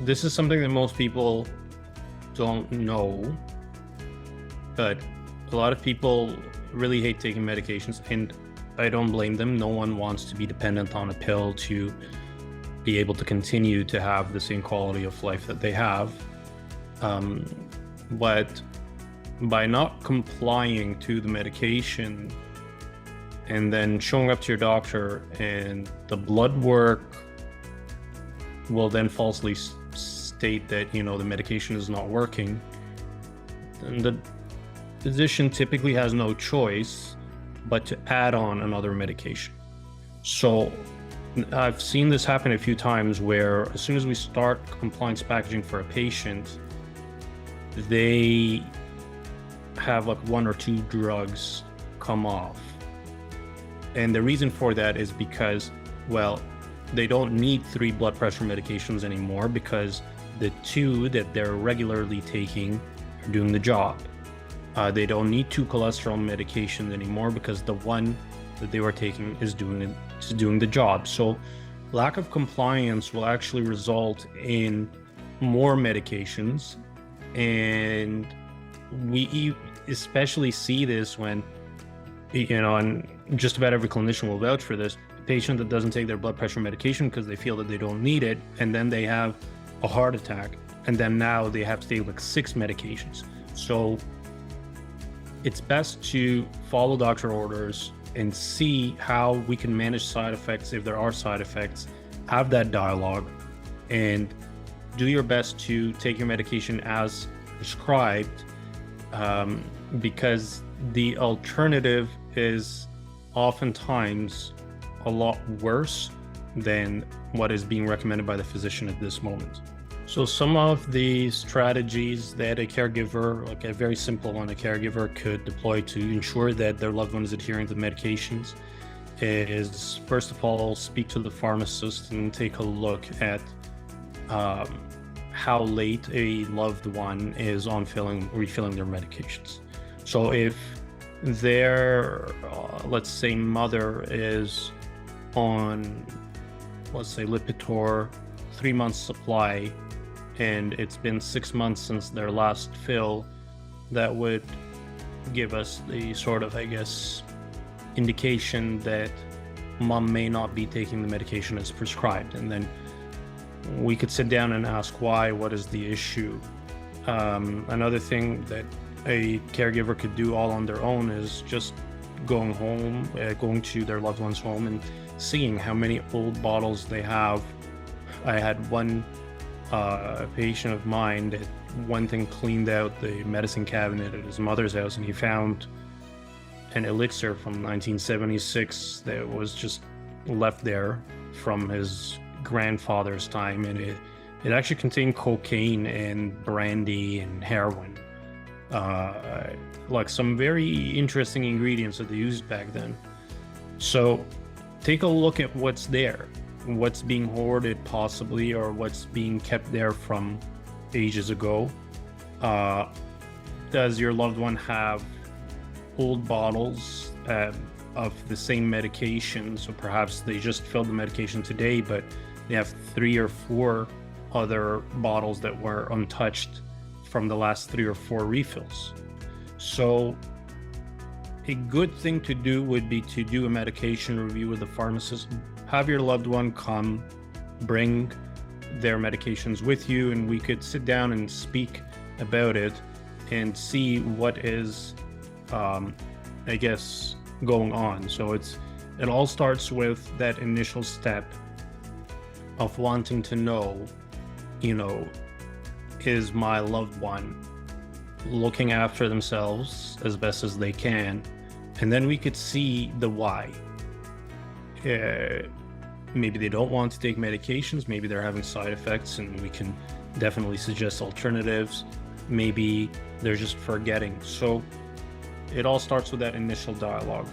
this is something that most people don't know, but a lot of people really hate taking medications, and I don't blame them. No one wants to be dependent on a pill to be able to continue to have the same quality of life that they have. But by not complying to the medication and then showing up to your doctor, and the blood work will then falsely state that, the medication is not working, and the physician typically has no choice but to add on another medication. So I've seen this happen a few times where as soon as we start compliance packaging for a patient, they have like one or two drugs come off. And the reason for that is because, well, they don't need 3 blood pressure medications anymore because the 2 that they're regularly taking are doing the job. They don't need 2 cholesterol medications anymore because the 1 that they were taking is doing the job. So lack of compliance will actually result in more medications, and we especially see this when, and just about every clinician will vouch for this, a patient that doesn't take their blood pressure medication because they feel that they don't need it, and then they have a heart attack, and then now they have to take like 6 medications. So it's best to follow doctor orders and see how we can manage side effects if there are side effects. Have that dialogue and do your best to take your medication as prescribed, because the alternative is oftentimes a lot worse than what is being recommended by the physician at this moment. So some of the strategies that a caregiver, like a very simple one, a caregiver could deploy to ensure that their loved one is adhering to medications is, first of all, speak to the pharmacist and take a look at how late a loved one is on refilling their medications. So if their, let's say, mother is on, let's say, Lipitor 3 months supply, and it's been 6 months since their last fill, that would give us the sort of, indication that mom may not be taking the medication as prescribed. And then we could sit down and ask why, what is the issue? Another thing that a caregiver could do all on their own is just going to their loved one's home and seeing how many old bottles they have. I had one patient of mine that went and cleaned out the medicine cabinet at his mother's house, and he found an elixir from 1976 that was just left there from his grandfather's time, and it actually contained cocaine and brandy and heroin, like some very interesting ingredients that they used back then. So take a look at what's there, what's being hoarded possibly, or what's being kept there from ages ago. Does your loved one have old bottles of the same medication? So perhaps they just filled the medication today, but they have 3 or 4 other bottles that were untouched from the last 3 or 4 refills. So a good thing to do would be to do a medication review with the pharmacist. Have your loved one come, bring their medications with you, and we could sit down and speak about it and see what is, going on. So it all starts with that initial step of wanting to know, is my loved one looking after themselves as best as they can? And then we could see the why. Maybe they don't want to take medications, maybe they're having side effects, and we can definitely suggest alternatives. Maybe they're just forgetting. So it all starts with that initial dialogue.